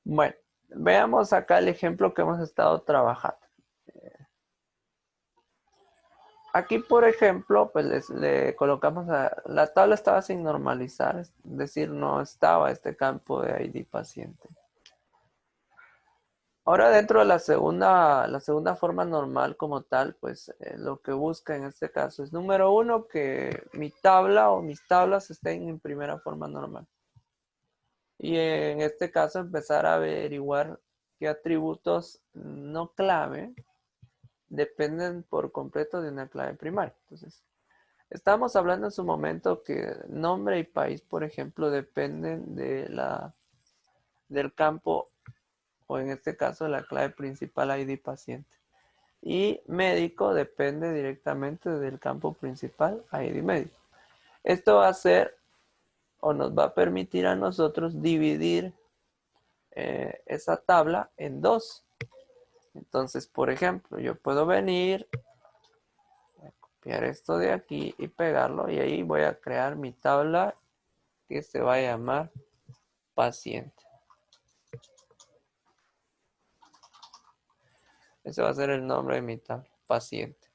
Bueno, veamos acá el ejemplo que hemos estado trabajando. Aquí, por ejemplo, pues le colocamos la tabla estaba sin normalizar, es decir, no estaba este campo de ID paciente. Ahora dentro de la segunda forma normal como tal, pues lo que busca en este caso es número uno, que mi tabla o mis tablas estén en primera forma normal. Y en este caso empezar a averiguar qué atributos no clave dependen por completo de una clave primaria. Entonces, estamos hablando en su momento que nombre y país, por ejemplo, dependen del campo, o en este caso la clave principal ID paciente. Y médico depende directamente del campo principal ID médico. Esto va a ser o nos va a permitir a nosotros dividir esa tabla en dos. Entonces, por ejemplo, yo puedo venir, copiar esto de aquí y pegarlo, y ahí voy a crear mi tabla que se va a llamar paciente. Ese va a ser el nombre de mi tabla, paciente.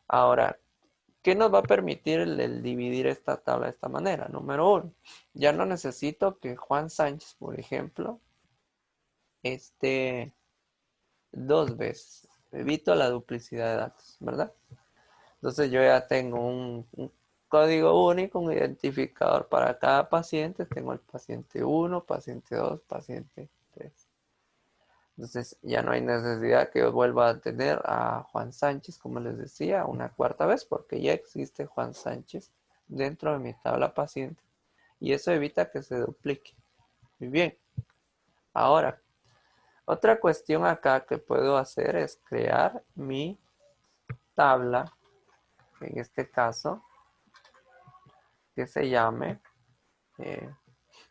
Ahora, ¿qué nos va a permitir el dividir esta tabla de esta manera? Número uno, ya no necesito que Juan Sánchez, por ejemplo, esté dos veces. Evito la duplicidad de datos, ¿verdad? Entonces yo ya tengo un código único, un identificador para cada paciente. Tengo el paciente 1, paciente 2, paciente 3. Entonces ya no hay necesidad que yo vuelva a tener a Juan Sánchez, como les decía, una cuarta vez, porque ya existe Juan Sánchez dentro de mi tabla paciente. Y eso evita que se duplique. Muy bien. Ahora, otra cuestión acá que puedo hacer es crear mi tabla, en este caso, que se llame eh,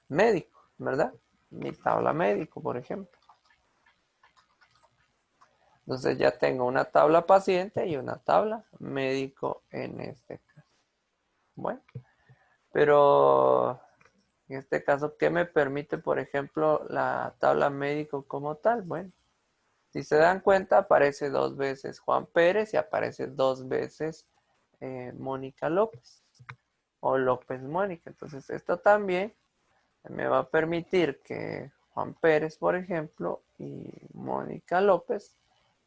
médico, ¿verdad? Mi tabla médico, por ejemplo. Entonces ya tengo una tabla paciente y una tabla médico en este caso. Bueno, pero en este caso, ¿qué me permite, por ejemplo, la tabla médico como tal? Bueno, si se dan cuenta, aparece dos veces Juan Pérez y aparece dos veces Mónica López o López Mónica. Entonces, esto también me va a permitir que Juan Pérez, por ejemplo, y Mónica López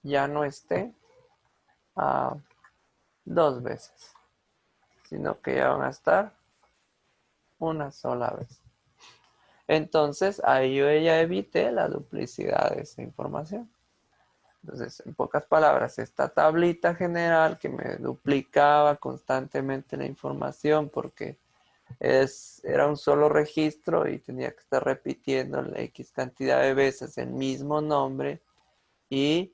ya no estén dos veces, sino que ya van a estar una sola vez. Entonces, ahí yo ya evité la duplicidad de esa información. Entonces, en pocas palabras, esta tablita general que me duplicaba constantemente la información porque era un solo registro y tenía que estar repitiendo la X cantidad de veces el mismo nombre y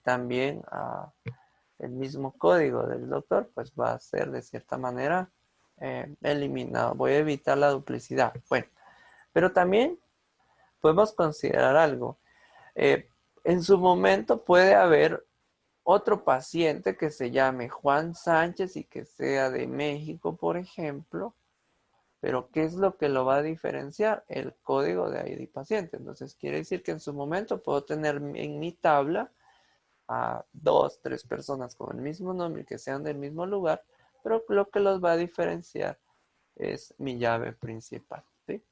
también el mismo código del doctor, pues va a ser de cierta manera eliminado. Voy a evitar la duplicidad. Bueno, pero también podemos considerar algo. Eh, en su momento puede haber otro paciente que se llame Juan Sánchez y que sea de México, por ejemplo, pero ¿qué es lo que lo va a diferenciar? El código de ID paciente. Entonces quiere decir que en su momento puedo tener en mi tabla a dos, tres personas con el mismo nombre que sean del mismo lugar, pero lo que los va a diferenciar es mi llave principal, ¿sí?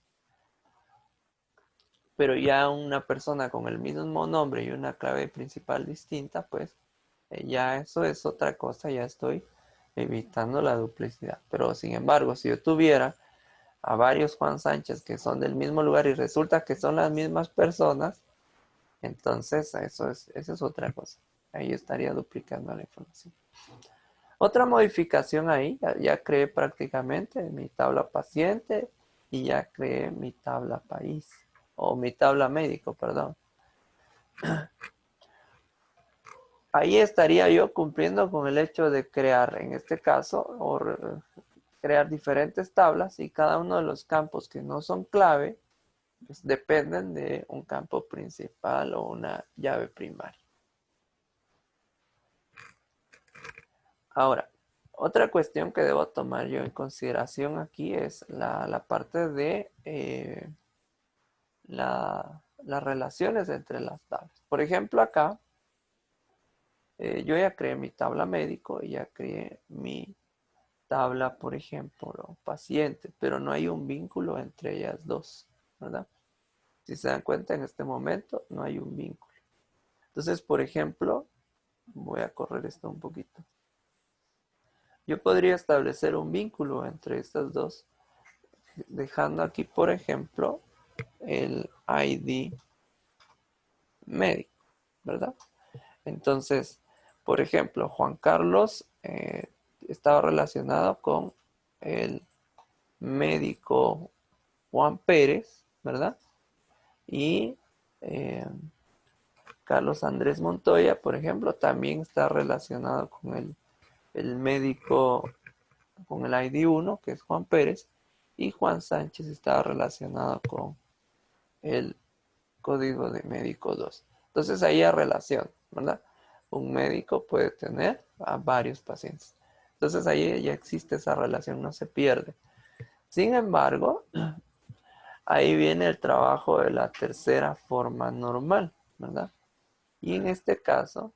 Pero ya una persona con el mismo nombre y una clave principal distinta, pues ya eso es otra cosa, ya estoy evitando la duplicidad. Pero sin embargo, si yo tuviera a varios Juan Sánchez que son del mismo lugar y resulta que son las mismas personas, entonces eso es otra cosa. Ahí estaría duplicando la información. Otra modificación ahí, ya creé prácticamente mi tabla paciente y ya creé mi tabla país, o mi tabla médico, perdón. Ahí estaría yo cumpliendo con el hecho de crear, en este caso, o crear diferentes tablas y cada uno de los campos que no son clave, pues dependen de un campo principal o una llave primaria. Ahora, otra cuestión que debo tomar yo en consideración aquí es la parte de las relaciones entre las tablas. Por ejemplo, acá yo ya creé mi tabla médico y ya creé mi tabla, por ejemplo, paciente, pero no hay un vínculo entre ellas dos, ¿verdad? Si se dan cuenta, en este momento no hay un vínculo. Entonces, por ejemplo, voy a correr esto un poquito. Yo podría establecer un vínculo entre estas dos, dejando aquí, por ejemplo, el ID médico, ¿verdad? Entonces, por ejemplo, Juan Carlos estaba relacionado con el médico Juan Pérez, ¿verdad? Y Carlos Andrés Montoya, por ejemplo, también está relacionado con el médico, con el ID1, que es Juan Pérez, y Juan Sánchez estaba relacionado con el código de médico 2. Entonces ahí hay relación, ¿verdad? Un médico puede tener a varios pacientes. Entonces ahí ya existe esa relación, no se pierde. Sin embargo, ahí viene el trabajo de la tercera forma normal, ¿verdad? Y en este caso,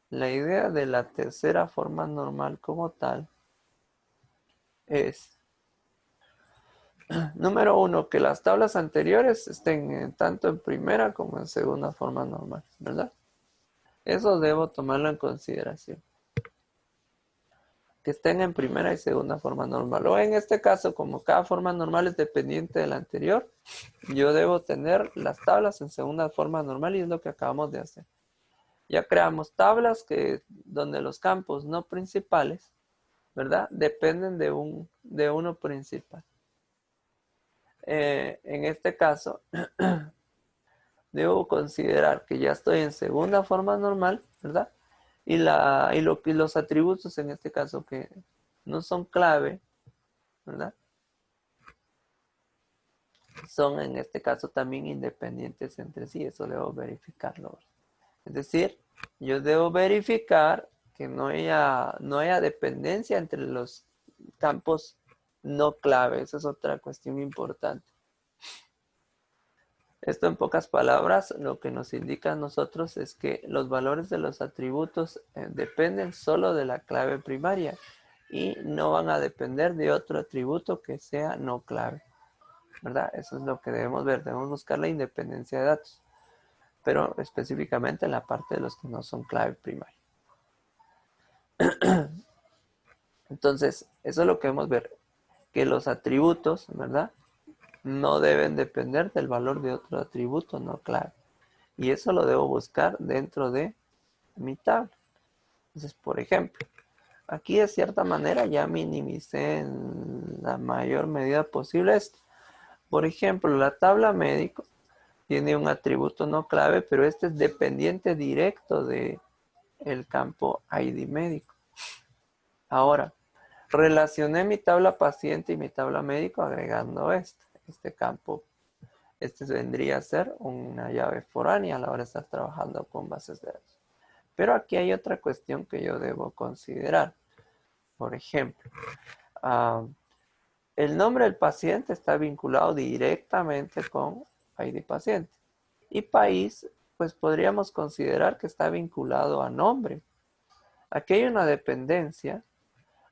la idea de la tercera forma normal como tal es, número uno, que las tablas anteriores estén tanto en primera como en segunda forma normal, ¿verdad? Eso debo tomarlo en consideración. Que estén en primera y segunda forma normal. O en este caso, como cada forma normal es dependiente de la anterior, yo debo tener las tablas en segunda forma normal y es lo que acabamos de hacer. Ya creamos tablas donde los campos no principales, ¿verdad? Dependen de uno principal. En este caso, debo considerar que ya estoy en segunda forma normal, ¿verdad? Y los atributos en este caso que no son clave, ¿verdad? Son en este caso también independientes entre sí, eso debo verificarlo. Es decir, yo debo verificar que no haya dependencia entre los campos no clave, esa es otra cuestión importante. Esto en pocas palabras lo que nos indica a nosotros es que los valores de los atributos dependen solo de la clave primaria y no van a depender de otro atributo que sea no clave, ¿verdad? Eso es lo que debemos ver, debemos buscar la independencia de datos, pero específicamente en la parte de los que no son clave primaria. Entonces, eso es lo que debemos ver, que los atributos, ¿verdad? No deben depender del valor de otro atributo no clave. Y eso lo debo buscar dentro de mi tabla. Entonces, por ejemplo, aquí de cierta manera ya minimicé en la mayor medida posible esto. Por ejemplo, la tabla médico tiene un atributo no clave, pero este es dependiente directo de el campo ID médico. Ahora, relacioné mi tabla paciente y mi tabla médico agregando este campo. Este vendría a ser una llave foránea a la hora de estar trabajando con bases de datos. Pero aquí hay otra cuestión que yo debo considerar. Por ejemplo, el nombre del paciente está vinculado directamente con ID paciente. Y país, pues podríamos considerar que está vinculado a nombre. Aquí hay una dependencia.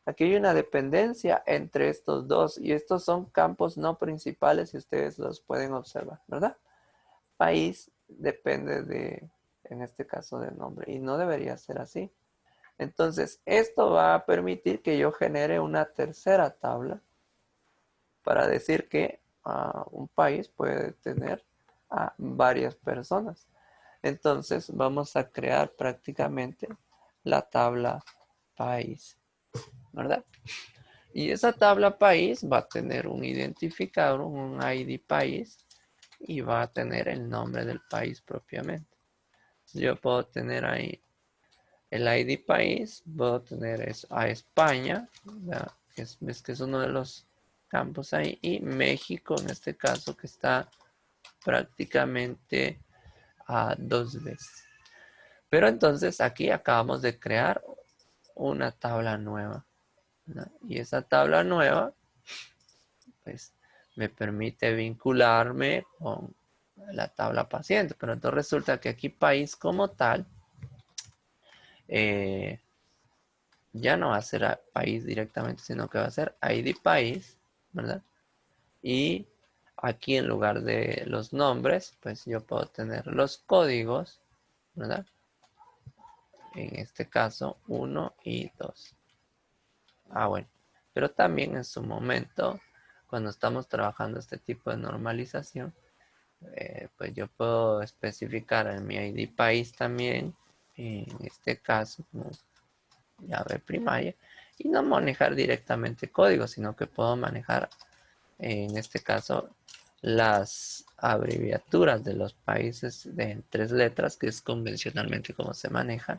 Aquí hay una dependencia entre estos dos. Y estos son campos no principales y ustedes los pueden observar, ¿verdad? País depende en este caso, del nombre. Y no debería ser así. Entonces, esto va a permitir que yo genere una tercera tabla para decir que un país puede tener a varias personas. Entonces, vamos a crear prácticamente la tabla país, ¿verdad? Y esa tabla país va a tener un identificador, un ID país, y va a tener el nombre del país propiamente. Yo puedo tener ahí el ID país, puedo tener a España, ves que es uno de los campos ahí, y México en este caso que está prácticamente a 2 veces. Pero entonces aquí acabamos de crear una tabla nueva, ¿no? Y esa tabla nueva pues me permite vincularme con la tabla paciente, pero entonces resulta que aquí país como tal ya no va a ser país directamente, sino que va a ser ID país, ¿verdad? Y aquí en lugar de los nombres, pues yo puedo tener los códigos, ¿verdad? En este caso 1 y 2. Bueno, pero también en su momento, cuando estamos trabajando este tipo de normalización, pues yo puedo especificar en mi ID país también, en este caso como llave primaria, y no manejar directamente código, sino que puedo manejar en este caso las abreviaturas de los países de 3 letras, que es convencionalmente como se maneja,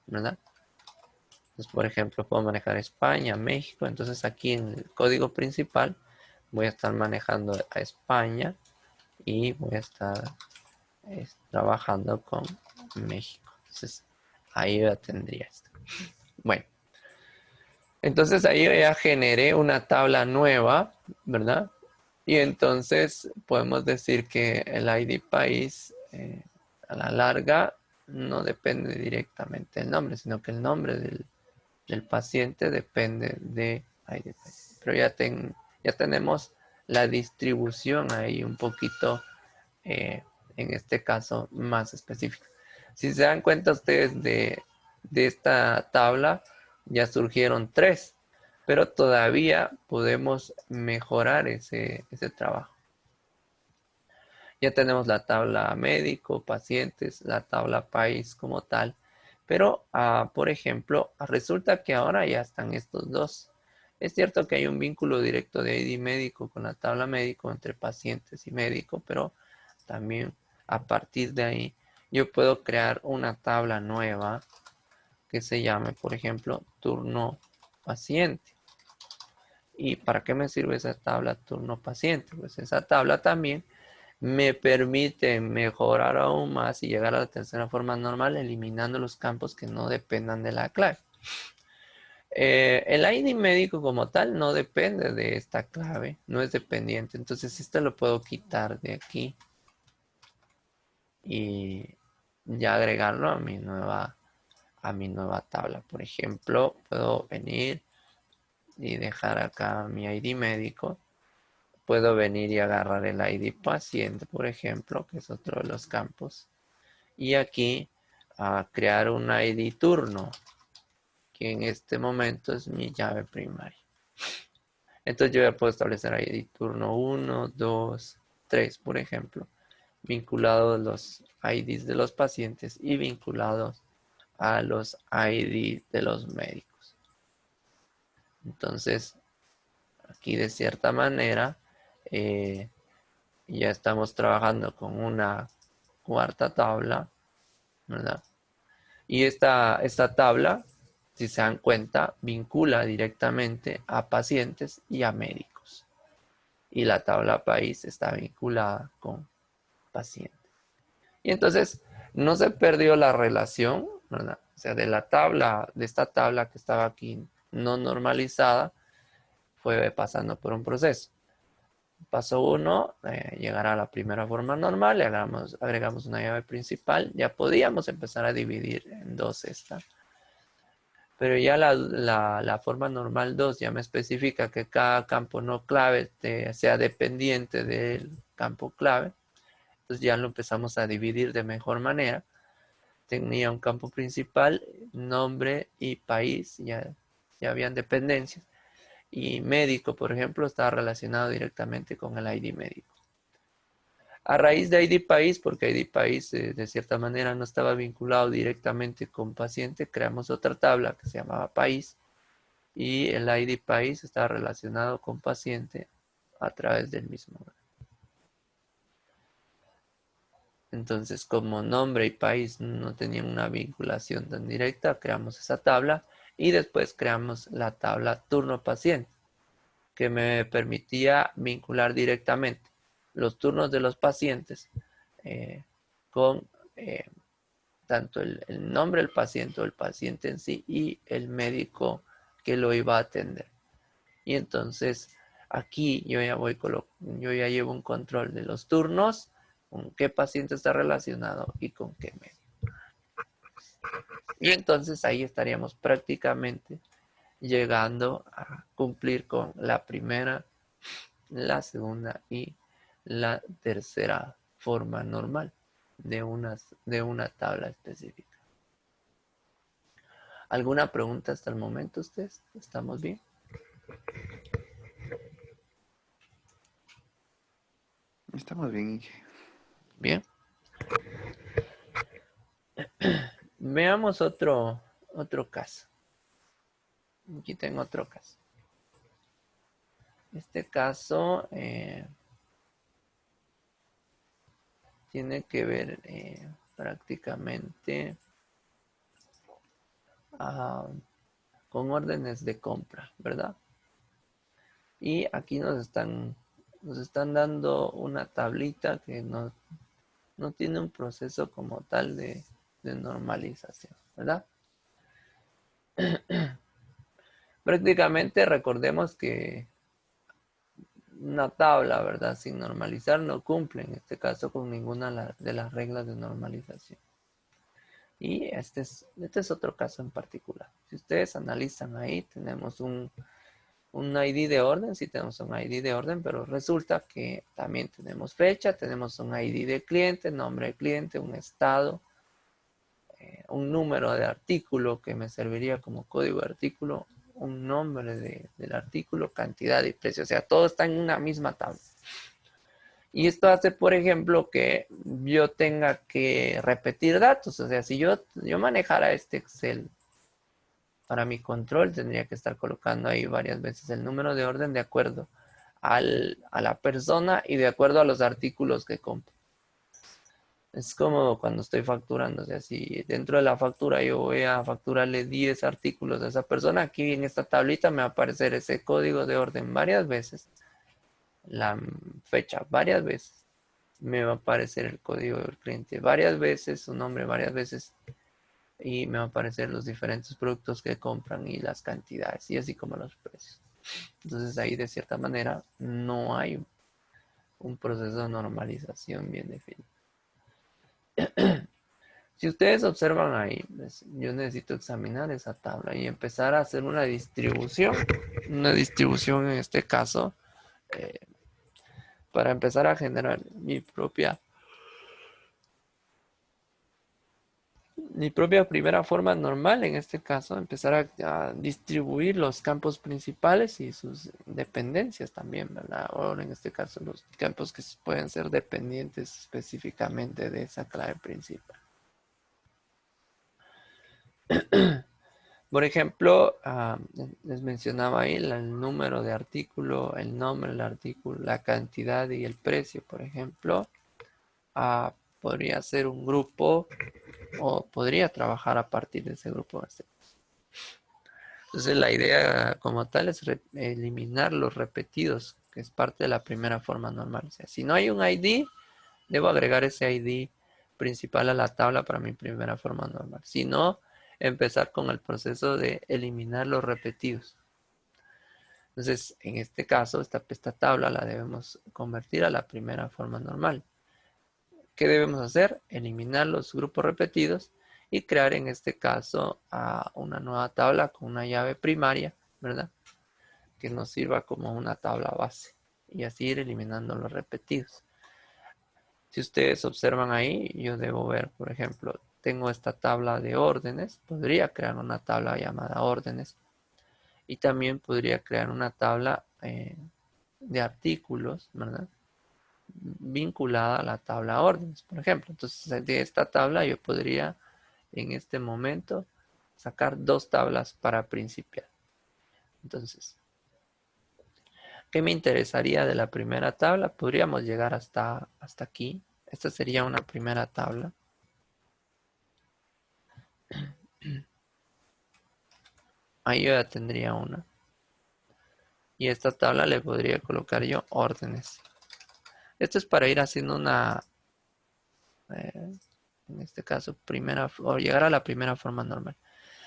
¿verdad? Entonces, por ejemplo, puedo manejar España, México. Entonces aquí en el código principal voy a estar manejando a España y voy a estar trabajando con México. Entonces ahí ya tendría esto. Bueno, entonces ahí ya generé una tabla nueva, ¿verdad? Y entonces podemos decir que el ID país a la larga no depende directamente del nombre, sino que el nombre del paciente depende de ID país. Pero ya tenemos la distribución ahí un poquito, en este caso, más específica. Si se dan cuenta ustedes de esta tabla, ya surgieron 3, pero todavía podemos mejorar ese trabajo. Ya tenemos la tabla médico, pacientes, la tabla país como tal. Pero, por ejemplo, resulta que ahora ya están estos dos. Es cierto que hay un vínculo directo de ID médico con la tabla médico entre pacientes y médico, pero también a partir de ahí yo puedo crear una tabla nueva que se llame, por ejemplo, turno paciente. ¿Y para qué me sirve esa tabla turno paciente? Pues esa tabla también me permite mejorar aún más y llegar a la tercera forma normal eliminando los campos que no dependan de la clave. El ID médico como tal no depende de esta clave, no es dependiente. Entonces este lo puedo quitar de aquí y ya agregarlo a mi nueva tabla. Por ejemplo, puedo venir y dejar acá mi ID médico. Puedo venir y agarrar el ID paciente, por ejemplo, que es otro de los campos. Y aquí crear un ID turno, que en este momento es mi llave primaria. Entonces yo ya puedo establecer ID turno 1, 2, 3, por ejemplo, vinculados los IDs de los pacientes y vinculados a los ID de los médicos. Entonces, aquí de cierta manera ya estamos trabajando con una cuarta tabla, ¿verdad? Y esta tabla, si se dan cuenta, vincula directamente a pacientes y a médicos. Y la tabla país está vinculada con pacientes. Y entonces no se perdió la relación, ¿verdad? O sea, de esta tabla que estaba aquí no normalizada, fue pasando por un proceso. Paso 1, llegar a la primera forma normal, le agregamos una llave principal, ya podíamos empezar a dividir en 2 esta. Pero ya la forma normal 2 ya me especifica que cada campo no clave sea dependiente del campo clave. Entonces ya lo empezamos a dividir de mejor manera. Tenía un campo principal, nombre y país, ya habían dependencias. Y médico, por ejemplo, estaba relacionado directamente con el ID médico. A raíz de ID país, porque ID país de cierta manera no estaba vinculado directamente con paciente, creamos otra tabla que se llamaba país y el ID país estaba relacionado con paciente a través del mismo. Entonces, como nombre y país no tenían una vinculación tan directa, creamos esa tabla y después creamos la tabla turno paciente, que me permitía vincular directamente los turnos de los pacientes con tanto el nombre del paciente o el paciente en sí y el médico que lo iba a atender. Y entonces aquí yo ya llevo un control de los turnos con qué paciente está relacionado y con qué medio. Y entonces ahí estaríamos prácticamente llegando a cumplir con la primera, la segunda y la tercera forma normal de una tabla específica. ¿Alguna pregunta hasta el momento ustedes? ¿Estamos bien? Estamos bien, Inge. Bien. Veamos otro caso. Aquí tengo otro caso. Este caso tiene que ver prácticamente con órdenes de compra, ¿verdad? Y aquí nos están dando una tablita que no tiene un proceso como tal de normalización, ¿verdad? Prácticamente recordemos que una tabla, ¿verdad? Sin normalizar no cumple en este caso con ninguna de las reglas de normalización. Y este es otro caso en particular. Si ustedes analizan ahí, tenemos un ID de orden, sí tenemos un ID de orden, pero resulta que también tenemos fecha, tenemos un ID de cliente, nombre de cliente, un estado, un número de artículo que me serviría como código de artículo, un nombre del artículo, cantidad y precio. O sea, todo está en una misma tabla. Y esto hace, por ejemplo, que yo tenga que repetir datos. O sea, si yo manejara este Excel para mi control, tendría que estar colocando ahí varias veces el número de orden de acuerdo a la persona y de acuerdo a los artículos que compro. Es como cuando estoy facturando, o sea, si dentro de la factura yo voy a facturarle 10 artículos a esa persona, aquí en esta tablita me va a aparecer ese código de orden varias veces, la fecha varias veces, me va a aparecer el código del cliente varias veces, su nombre varias veces, y me va a aparecer los diferentes productos que compran y las cantidades, y así como los precios. Entonces ahí de cierta manera no hay un proceso de normalización bien definido. Si ustedes observan ahí, yo necesito examinar esa tabla y empezar a hacer una distribución en este caso, para empezar a generar mi propia primera forma normal, en este caso, empezar a distribuir los campos principales y sus dependencias también, ¿verdad? O en este caso, los campos que pueden ser dependientes específicamente de esa clave principal. Por ejemplo, les mencionaba ahí el número de artículo, el nombre del artículo, la cantidad y el precio, por ejemplo. Podría ser un grupo o podría trabajar a partir de ese grupo. Entonces la idea como tal es eliminar los repetidos, que es parte de la primera forma normal. O sea, si no hay un ID, debo agregar ese ID principal a la tabla para mi primera forma normal. Si no, empezar con el proceso de eliminar los repetidos. Entonces, en este caso, esta tabla la debemos convertir a la primera forma normal. ¿Qué debemos hacer? Eliminar los grupos repetidos y crear en este caso una nueva tabla con una llave primaria, ¿verdad? Que nos sirva como una tabla base y así ir eliminando los repetidos. Si ustedes observan ahí, yo debo ver, por ejemplo, tengo esta tabla de órdenes, podría crear una tabla llamada órdenes y también podría crear una tabla de artículos, ¿verdad? Vinculada a la tabla órdenes, por ejemplo. Entonces, de esta tabla yo podría en este momento sacar dos tablas para principiar. Entonces, ¿qué me interesaría de la primera tabla? Podríamos llegar hasta aquí. Esta sería una primera tabla. Ahí yo ya tendría una. Y esta tabla le podría colocar yo órdenes. Esto es para ir haciendo en este caso, o llegar a la primera forma normal.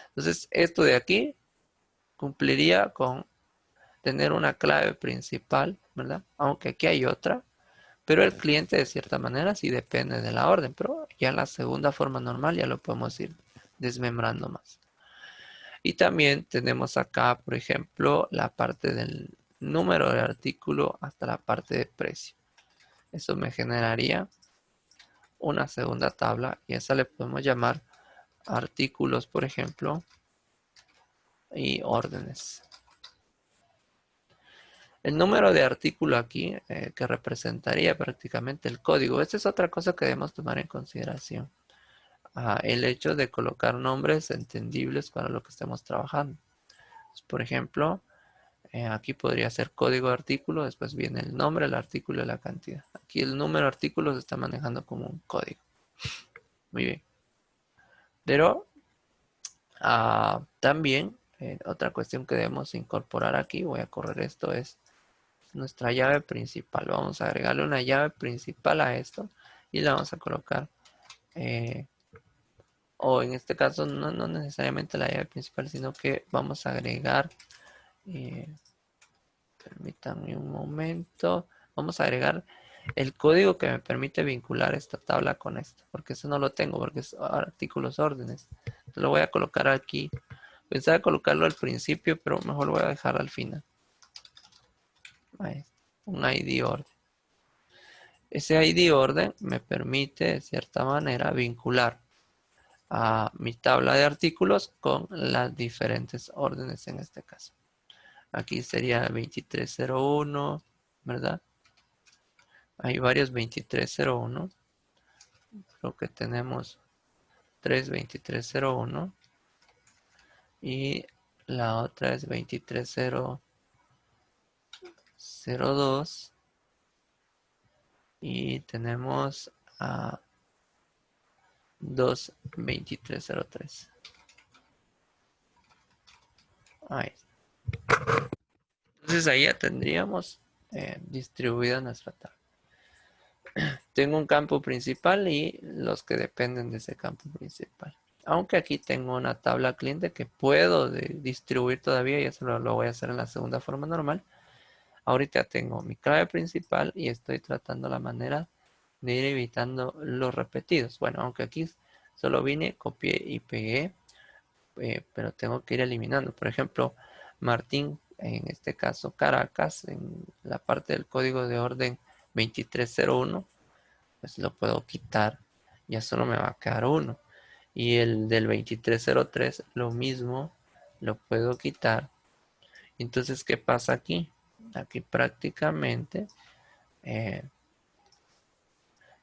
Entonces, esto de aquí cumpliría con tener una clave principal, ¿verdad? Aunque aquí hay otra, Pero el cliente de cierta manera sí depende de la orden, pero ya la segunda forma normal ya lo podemos ir desmembrando más. Y también tenemos acá, por ejemplo, la parte del número de artículo hasta la parte de precio. Eso me generaría una segunda tabla y a esa le podemos llamar artículos, por ejemplo, y órdenes. El número de artículo aquí, que representaría prácticamente el código. Esta es otra cosa que debemos tomar en consideración. El hecho de colocar nombres entendibles para lo que estemos trabajando. Por ejemplo, aquí podría ser código de artículo, después viene el nombre, el artículo y la cantidad. Aquí el número de artículos se está manejando como un código. Muy bien. Pero también otra cuestión que debemos incorporar aquí, voy a correr esto, es nuestra llave principal. Vamos a agregarle una llave principal a esto y la vamos a colocar, o en este caso no necesariamente la llave principal, sino que vamos a agregar, permítanme un momento, vamos a agregar el código que me permite vincular esta tabla con esto, porque eso no lo tengo, porque es artículos órdenes. Entonces lo voy a colocar aquí. Pensaba colocarlo al principio, pero mejor lo voy a dejar al final. Ahí está, un ID orden. Ese ID orden me permite, de cierta manera, vincular a mi tabla de artículos con las diferentes órdenes en este caso. Aquí sería 2301, ¿verdad? Hay varios 2301. Creo que tenemos 32301 y la otra es 23002 y tenemos a 22303. Ahí. Entonces ahí ya tendríamos distribuida nuestra tabla. Tengo un campo principal y los que dependen de ese campo principal. Aunque aquí tengo una tabla cliente que puedo distribuir todavía, y eso lo voy a hacer en la segunda forma normal. Ahorita tengo mi clave principal y estoy tratando la manera de ir evitando los repetidos. Bueno, aunque aquí solo vine, copié y pegué, pero tengo que ir eliminando. Por ejemplo, Martín, en este caso Caracas, en la parte del código de orden 2301, pues lo puedo quitar, ya solo me va a quedar uno. Y el del 2303, lo mismo, lo puedo quitar. Entonces, ¿qué pasa aquí? Aquí prácticamente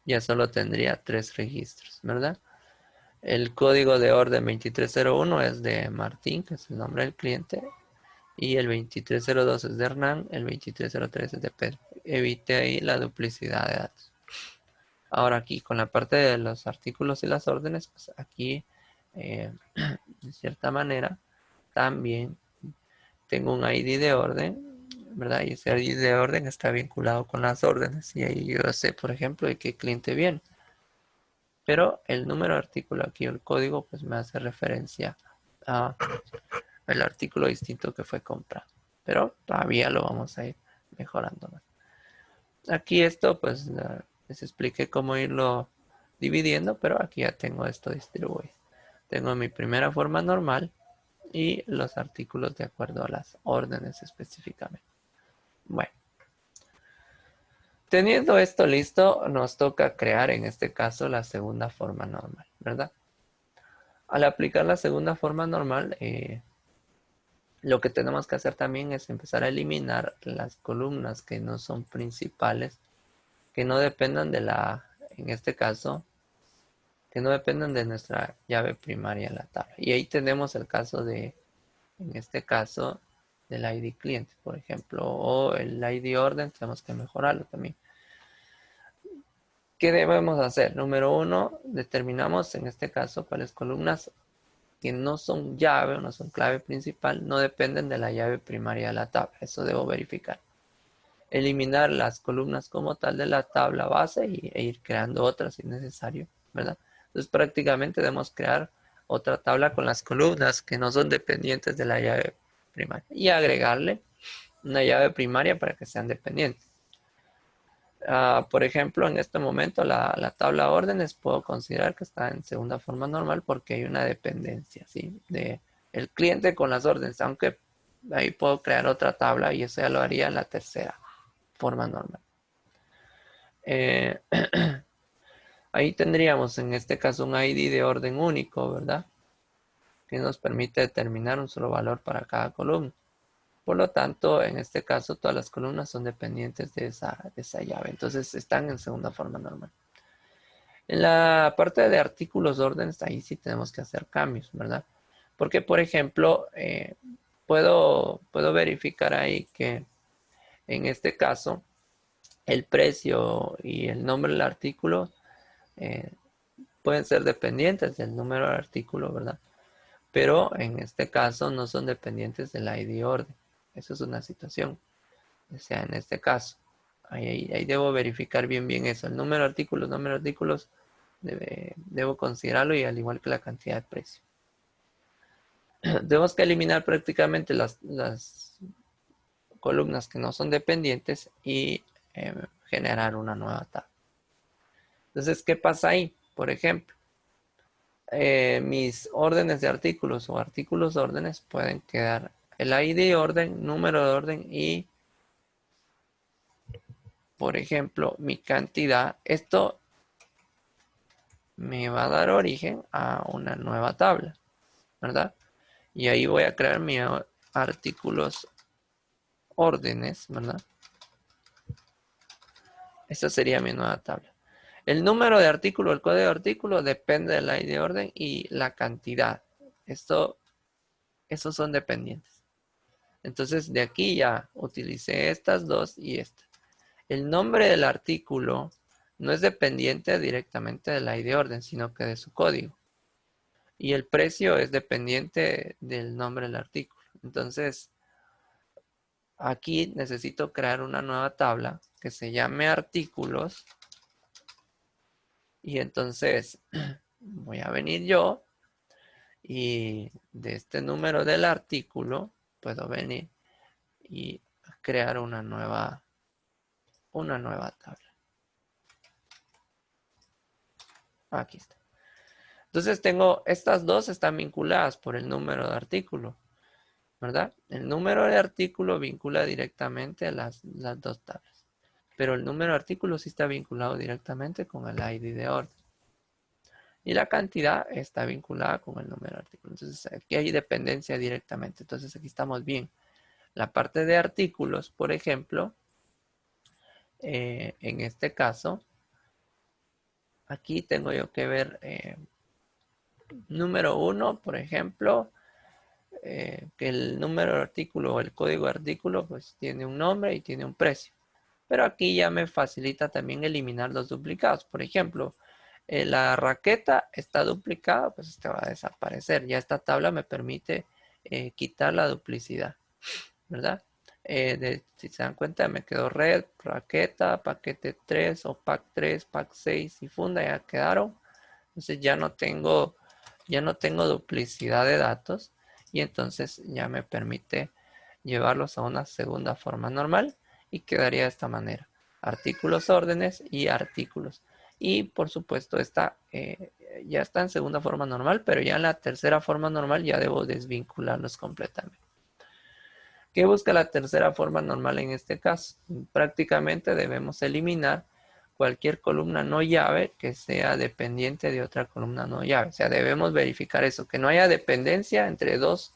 ya solo tendría 3 registros, ¿verdad? El código de orden 2301 es de Martín, que es el nombre del cliente, y el 2302 es de Hernán, el 2303 es de Pedro. Evite ahí la duplicidad de datos. Ahora aquí con la parte de los artículos y las órdenes, pues aquí de cierta manera también tengo un ID de orden, ¿verdad? Y ese ID de orden está vinculado con las órdenes y ahí yo sé, por ejemplo, de qué cliente viene. Pero el número de artículo aquí, el código, pues me hace referencia a el artículo distinto que fue comprado. Pero todavía lo vamos a ir mejorando más. Aquí esto, pues les expliqué cómo irlo dividiendo, pero aquí ya tengo esto distribuido. Tengo mi primera forma normal y los artículos de acuerdo a las órdenes específicamente. Bueno, teniendo esto listo, nos toca crear en este caso la segunda forma normal, ¿verdad? Al aplicar la segunda forma normal, lo que tenemos que hacer también es empezar a eliminar las columnas que no son principales, que no dependan de en este caso, que no dependan de nuestra llave primaria en la tabla. Y ahí tenemos el caso en este caso, del ID cliente, por ejemplo, o el ID orden, tenemos que mejorarlo también. ¿Qué debemos hacer? Número uno, determinamos en este caso cuáles columnas que no son llave o no son clave principal, no dependen de la llave primaria de la tabla. Eso debo verificar. Eliminar las columnas como tal de la tabla base e ir creando otras si es necesario, ¿verdad? Entonces prácticamente debemos crear otra tabla con las columnas que no son dependientes de la llave primaria y agregarle una llave primaria para que sean dependientes. Por ejemplo, en este momento la tabla órdenes puedo considerar que está en segunda forma normal porque hay una dependencia, ¿sí? De el cliente con las órdenes, aunque ahí puedo crear otra tabla y eso ya lo haría en la tercera forma normal. Eh, Ahí tendríamos en este caso un ID de orden único, ¿verdad? Que nos permite determinar un solo valor para cada columna. Por lo tanto, en este caso, todas las columnas son dependientes de esa llave. Entonces, están en segunda forma normal. En la parte de artículos órdenes, ahí sí tenemos que hacer cambios, ¿verdad? Porque, por ejemplo, puedo verificar ahí que en este caso, el precio y el nombre del artículo eh, pueden ser dependientes del número del artículo, ¿verdad? Pero en este caso no son dependientes del ID orden. Eso es una situación. O sea, en este caso, ahí debo verificar bien eso. El número de artículos, debo considerarlo y al igual que la cantidad de precio. Tenemos que eliminar prácticamente las columnas que no son dependientes y generar una nueva tabla. Entonces, ¿qué pasa ahí? Por ejemplo, mis órdenes de artículos o artículos órdenes pueden quedar el ID orden, número de orden y, por ejemplo, mi cantidad. Esto me va a dar origen a una nueva tabla, ¿verdad? Y ahí voy a crear mis artículos órdenes, ¿verdad? Esta sería mi nueva tabla. El número de artículo, el código de artículo depende del ID de orden y la cantidad. Estos son dependientes. Entonces de aquí ya utilicé estas dos y esta. El nombre del artículo no es dependiente directamente del ID de orden, sino que de su código. Y el precio es dependiente del nombre del artículo. Entonces, aquí necesito crear una nueva tabla que se llame artículos. Y entonces voy a venir yo y de este número del artículo puedo venir y crear una nueva tabla. Aquí está. Entonces tengo, estas dos están vinculadas por el número de artículo, ¿verdad? El número de artículo vincula directamente a las dos tablas, pero el número de artículo sí está vinculado directamente con el ID de orden. Y la cantidad está vinculada con el número de artículo. Entonces aquí hay dependencia directamente. Entonces aquí estamos bien. La parte de artículos, por ejemplo, en este caso, aquí tengo yo que ver número 1, por ejemplo, que el número de artículo o el código de artículo pues tiene un nombre y tiene un precio. Pero aquí ya me facilita también eliminar los duplicados. Por ejemplo, la raqueta está duplicada, pues este va a desaparecer. Ya esta tabla me permite quitar la duplicidad, ¿verdad? Si se dan cuenta, me quedó red, raqueta, paquete 3 o pack 3, pack 6 y funda, ya quedaron. Entonces ya no tengo duplicidad de datos y entonces ya me permite llevarlos a una segunda forma normal y quedaría de esta manera. Artículos, órdenes y artículos. Y por supuesto esta ya está en segunda forma normal, pero ya en la tercera forma normal ya debo desvincularlos completamente. ¿Qué busca la tercera forma normal en este caso? Prácticamente debemos eliminar cualquier columna no llave que sea dependiente de otra columna no llave. O sea, debemos verificar eso, que no haya dependencia entre dos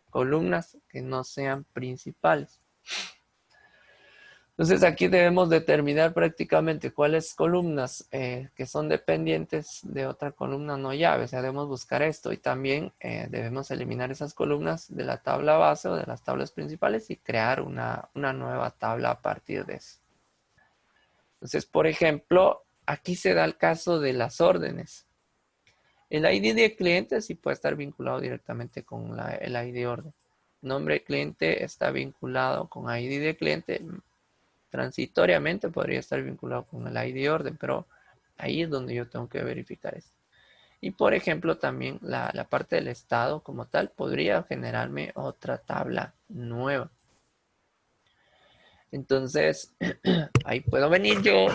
columnas que no sean principales. Entonces aquí debemos determinar prácticamente cuáles columnas que son dependientes de otra columna no llave. O sea, debemos buscar esto y también debemos eliminar esas columnas de la tabla base o de las tablas principales y crear una nueva tabla a partir de eso. Entonces, por ejemplo, aquí se da el caso de las órdenes. El ID de cliente sí puede estar vinculado directamente con el ID orden. Nombre de cliente está vinculado con ID de cliente. Transitoriamente podría estar vinculado con el ID orden, pero ahí es donde yo tengo que verificar esto. Y por ejemplo, también la parte del estado como tal podría generarme otra tabla nueva. Entonces, ahí puedo venir yo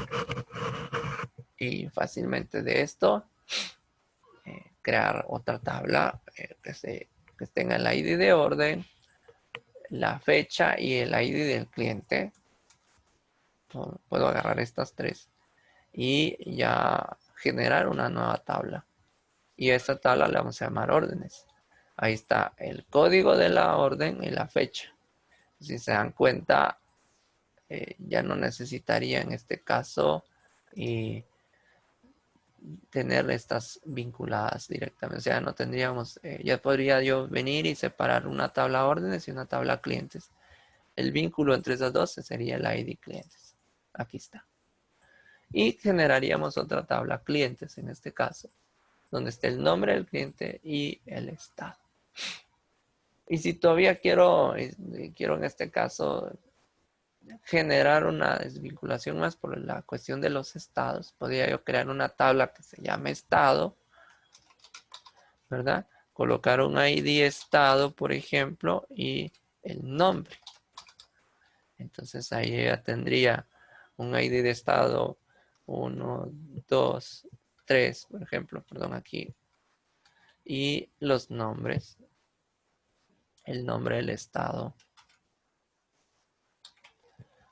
y fácilmente de esto crear otra tabla que tenga el ID de orden, la fecha y el ID del cliente. Puedo agarrar estas tres y ya generar una nueva tabla. Y a esta tabla le vamos a llamar órdenes. Ahí está el código de la orden y la fecha. Si se dan cuenta, ya no necesitaría en este caso tener estas vinculadas directamente. O sea, no tendríamos, ya podría yo venir y separar una tabla órdenes y una tabla clientes. El vínculo entre esas dos sería el ID clientes. Aquí está. Y generaríamos otra tabla clientes en este caso, donde esté el nombre del cliente y el estado. Y si todavía quiero en este caso generar una desvinculación más por la cuestión de los estados, podría yo crear una tabla que se llame estado, ¿verdad? Colocar un ID estado, por ejemplo, y el nombre. Entonces ahí ya tendría un ID de estado 1, 2, 3, por ejemplo, perdón, aquí. Y los nombres, el nombre del estado.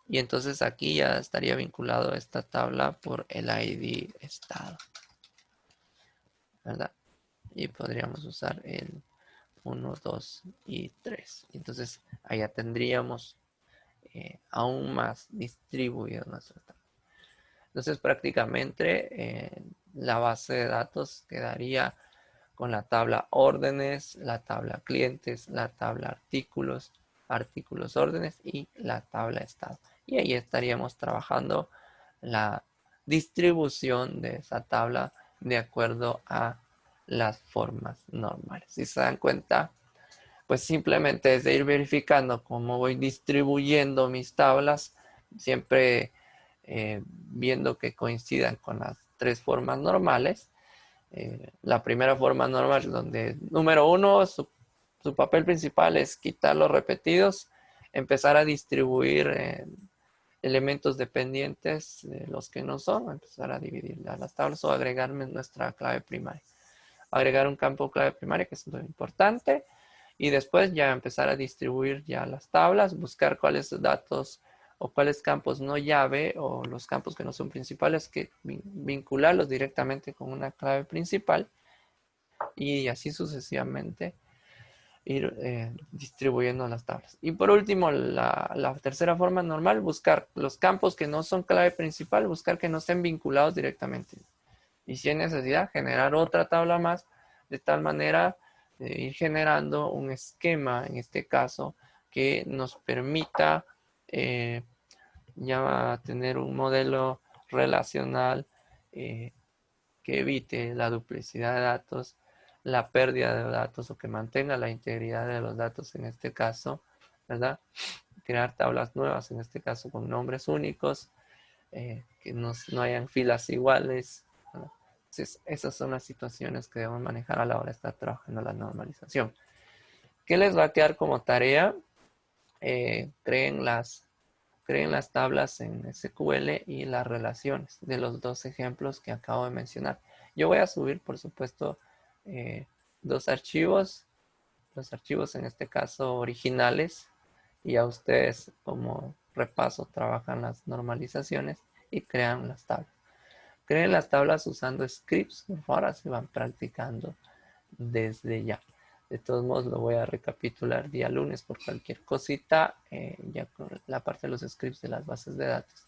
Y entonces aquí ya estaría vinculado a esta tabla por el ID estado, ¿verdad? Y podríamos usar el 1, 2 y 3. Entonces allá tendríamos aún más distribuido nuestra tabla. Entonces prácticamente la base de datos quedaría con la tabla órdenes, la tabla clientes, la tabla artículos, artículos órdenes y la tabla estado. Y ahí estaríamos trabajando la distribución de esa tabla de acuerdo a las formas normales. Si se dan cuenta, pues simplemente es de ir verificando cómo voy distribuyendo mis tablas, siempre viendo que coincidan con las tres formas normales. La primera forma normal, donde número uno, su papel principal es quitar los repetidos, empezar a distribuir elementos dependientes de los que no son, empezar a dividir las tablas o agregarme nuestra clave primaria. Agregar un campo clave primaria, que es muy importante, y después ya empezar a distribuir ya las tablas, buscar cuáles datos o cuáles campos no llave o los campos que no son principales, que vincularlos directamente con una clave principal y así sucesivamente ir distribuyendo las tablas. Y por último, la tercera forma normal, buscar los campos que no son clave principal, buscar que no estén vinculados directamente. Y si hay necesidad, generar otra tabla más, de tal manera ir generando un esquema, en este caso, que nos permita ya tener un modelo relacional que evite la duplicidad de datos, la pérdida de datos o que mantenga la integridad de los datos en este caso, ¿verdad? Crear tablas nuevas, en este caso con nombres únicos, que no hayan filas iguales, ¿verdad? Entonces, esas son las situaciones que debemos manejar a la hora de estar trabajando la normalización. ¿Qué les va a quedar como tarea? Creen las tablas en SQL y las relaciones de los dos ejemplos que acabo de mencionar. Yo voy a subir, por supuesto, dos archivos, los archivos en este caso originales, y a ustedes como repaso trabajan las normalizaciones y crean las tablas. Creen las tablas usando scripts, ahora se van practicando desde ya. De todos modos, lo voy a recapitular día lunes por cualquier cosita, ya con la parte de los scripts de las bases de datos.